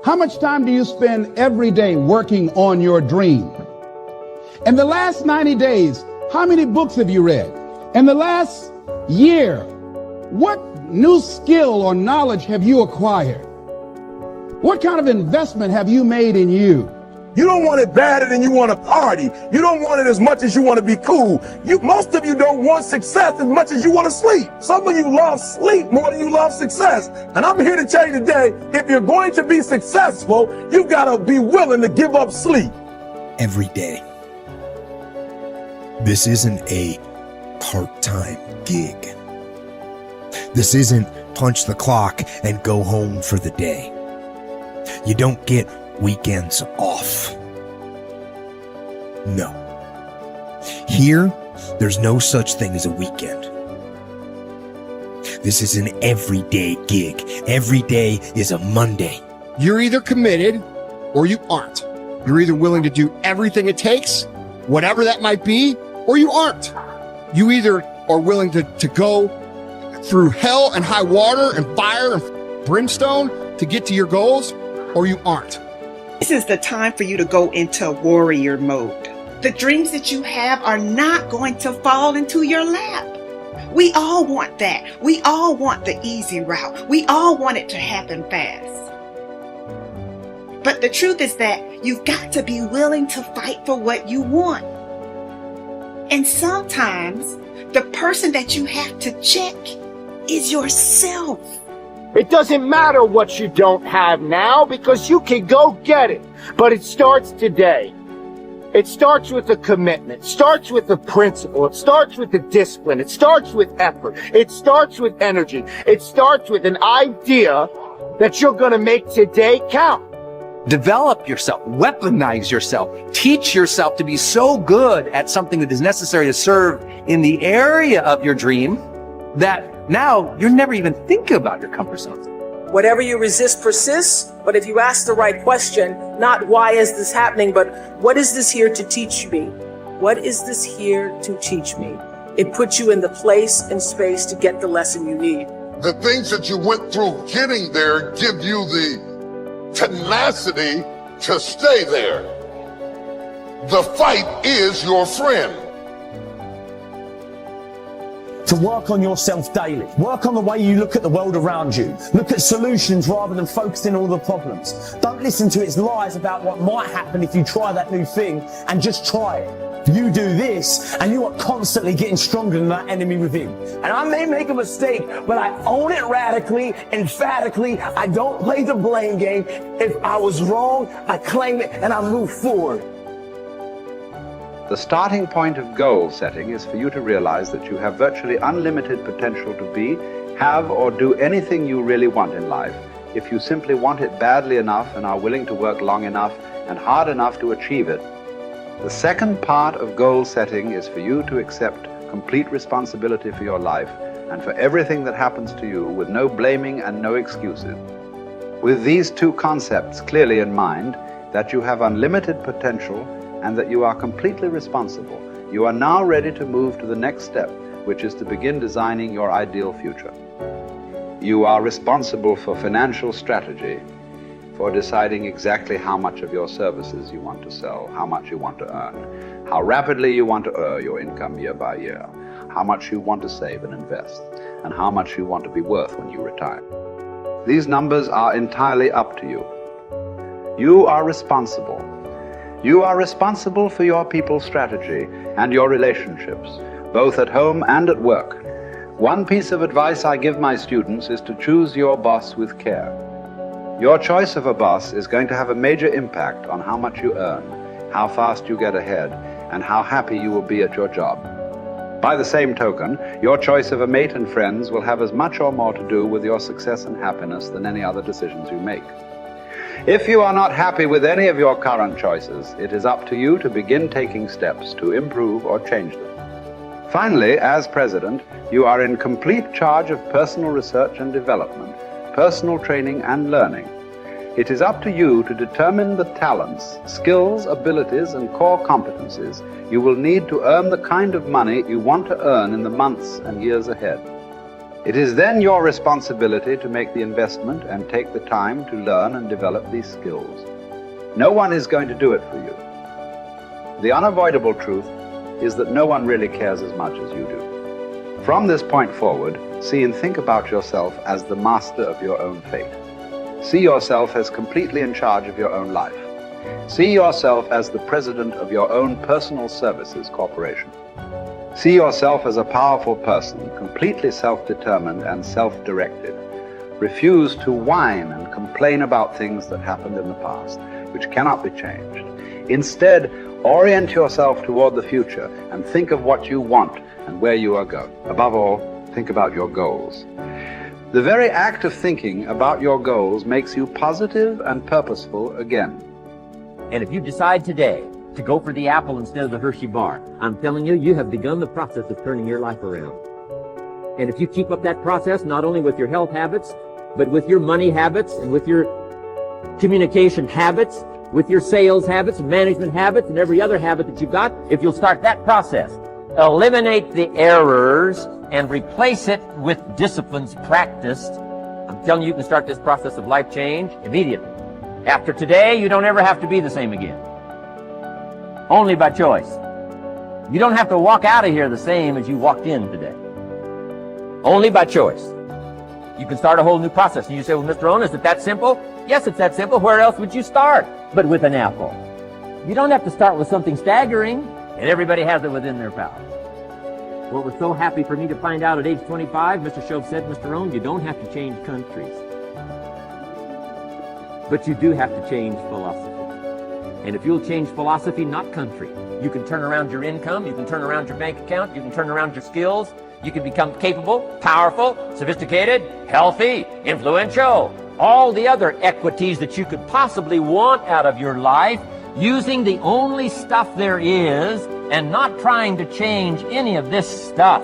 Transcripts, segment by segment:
How much time do you spend every day working on your dream? In the last 90 days, how many books have you read? In the last year, what new skill or knowledge have you acquired? What kind of investment have you made in you? You don't want it badder than you want to party. You don't want it as much as you want to be cool. Most of you don't want success as much as you want to sleep. Some of you love sleep more than you love success. And I'm here to tell you today, if you're going to be successful, you've got to be willing to give up sleep. Every day. This isn't a part-time gig. This isn't punch the clock and go home for the day. You don't get weekends off. No. Here, there's no such thing as a weekend. This is an everyday gig. Every day is a Monday. You're either committed or you aren't. You're either willing to do everything it takes, whatever that might be, or you aren't. You either are willing to go through hell and high water and fire and brimstone to get to your goals, or you aren't. This is the time for you to go into warrior mode. The dreams that you have are not going to fall into your lap. We all want that. We all want the easy route. We all want it to happen fast. But the truth is that you've got to be willing to fight for what you want. And sometimes the person that you have to check is yourself. It doesn't matter what you don't have now because you can go get it. But it starts today. It starts with a commitment. It starts with a principle. It starts with a discipline. It starts with effort. It starts with energy. It starts with an idea that you're going to make today count. Develop yourself, weaponize yourself, teach yourself to be so good at something that is necessary to serve in the area of your dream that now you're never even thinking about your comfort zone. Whatever you resist persists, but if you ask the right question, not why is this happening, but what is this here to teach me? What is this here to teach me? It puts you in the place and space to get the lesson you need. The things that you went through getting there give you the tenacity to stay there. The fight is your friend. To work on yourself daily. Work on the way you look at the world around you. Look at solutions rather than focusing on all the problems. Don't listen to its lies about what might happen if you try that new thing, and just try it. You do this and you are constantly getting stronger than that enemy within. And I may make a mistake, but I own it radically, emphatically. I don't play the blame game. If I was wrong, I claim it and I move forward. The starting point of goal setting is for you to realize that you have virtually unlimited potential to be, have, or do anything you really want in life, if you simply want it badly enough and are willing to work long enough and hard enough to achieve it. The second part of goal setting is for you to accept complete responsibility for your life and for everything that happens to you, with no blaming and no excuses. With these two concepts clearly in mind, that you have unlimited potential and that you are completely responsible, you are now ready to move to the next step, which is to begin designing your ideal future. You are responsible for financial strategy, for deciding exactly how much of your services you want to sell, how much you want to earn, how rapidly you want to earn your income year by year, how much you want to save and invest, and how much you want to be worth when you retire. These numbers are entirely up to you. You are responsible. You are responsible for your people's strategy and your relationships, both at home and at work. One piece of advice I give my students is to choose your boss with care. Your choice of a boss is going to have a major impact on how much you earn, how fast you get ahead, and how happy you will be at your job. By the same token, your choice of a mate and friends will have as much or more to do with your success and happiness than any other decisions you make. If you are not happy with any of your current choices, it is up to you to begin taking steps to improve or change them. Finally, as president, you are in complete charge of personal research and development, personal training and learning. It is up to you to determine the talents, skills, abilities, and core competencies you will need to earn the kind of money you want to earn in the months and years ahead. It is then your responsibility to make the investment and take the time to learn and develop these skills. No one is going to do it for you. The unavoidable truth is that no one really cares as much as you do. From this point forward, see and think about yourself as the master of your own fate. See yourself as completely in charge of your own life. See yourself as the president of your own personal services corporation. See yourself as a powerful person, completely self-determined and self-directed. Refuse to whine and complain about things that happened in the past, which cannot be changed. Instead, orient yourself toward the future and think of what you want and where you are going. Above all, think about your goals. The very act of thinking about your goals makes you positive and purposeful again. And if you decide today to go for the apple instead of the Hershey bar, I'm telling you, you have begun the process of turning your life around. And if you keep up that process, not only with your health habits, but with your money habits and with your communication habits, with your sales habits, management habits, and every other habit that you've got, if you'll start that process, eliminate the errors and replace it with disciplines practiced, I'm telling you, you can start this process of life change immediately. After today, you don't ever have to be the same again. Only by choice. You don't have to walk out of here the same as you walked in today. Only by choice. You can start a whole new process. And you say, well, Mr. Owen, is it that simple? Yes, it's that simple. Where else would you start but with an apple? You don't have to start with something staggering, and everybody has it within their power. What was so happy for me to find out at age 25, Mr. Shove said, Mr. Owen, you don't have to change countries. But you do have to change philosophy. And if you'll change philosophy, not country, you can turn around your income, you can turn around your bank account, you can turn around your skills, you can become capable, powerful, sophisticated, healthy, influential, all the other equities that you could possibly want out of your life, using the only stuff there is and not trying to change any of this stuff.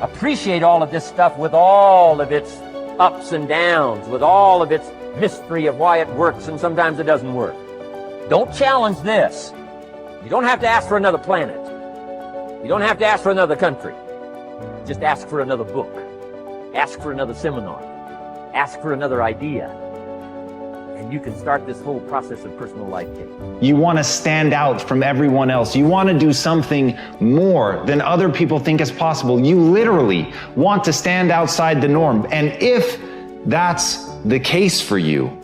Appreciate all of this stuff with all of its ups and downs, with all of its mystery of why it works and sometimes it doesn't work. Don't challenge this. You don't have to ask for another planet. You don't have to ask for another country. Just ask for another book. Ask for another seminar. Ask for another idea. And you can start this whole process of personal life change. You want to stand out from everyone else. You want to do something more than other people think is possible. You literally want to stand outside the norm. And if that's the case for you,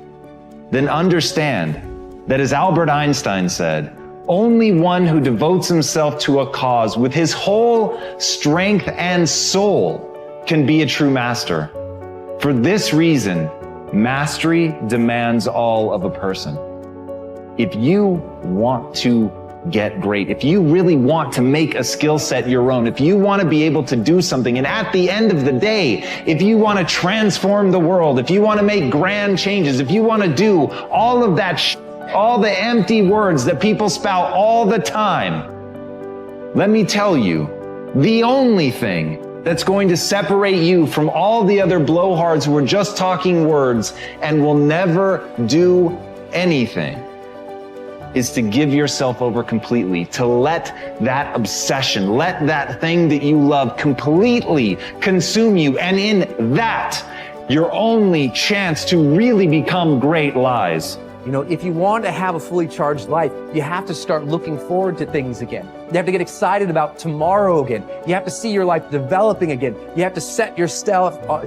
then understand that, as Albert Einstein said, only one who devotes himself to a cause with his whole strength and soul can be a true master. For this reason, mastery demands all of a person. If you want to get great, if you really want to make a skill set your own, if you want to be able to do something, and at the end of the day, if you want to transform the world, if you want to make grand changes, if you want to do all of that all the empty words that people spout all the time, let me tell you, the only thing that's going to separate you from all the other blowhards who are just talking words and will never do anything is to give yourself over completely, to let that obsession, let that thing that you love completely consume you. And in that, your only chance to really become great lies. You know, if you want to have a fully charged life, you have to start looking forward to things again. You have to get excited about tomorrow again. You have to see your life developing again. You have to set yourself on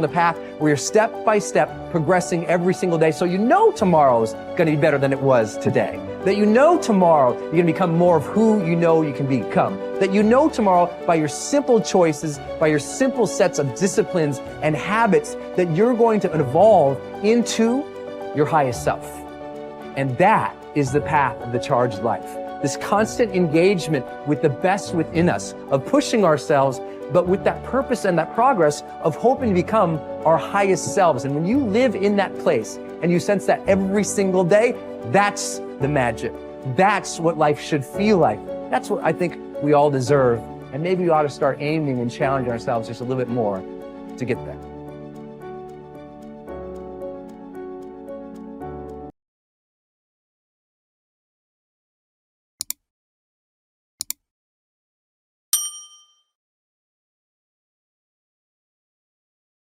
the path where you're step by step progressing every single day, so you know tomorrow's going to be better than it was today. That you know tomorrow you're going to become more of who you know you can become. That you know tomorrow by your simple choices, by your simple sets of disciplines and habits, that you're going to evolve into your highest self. And that is the path of the charged life. This constant engagement with the best within us, of pushing ourselves, but with that purpose and that progress of hoping to become our highest selves. And when you live in that place and you sense that every single day, that's the magic. That's what life should feel like. That's what I think we all deserve. And maybe we ought to start aiming and challenging ourselves just a little bit more to get there.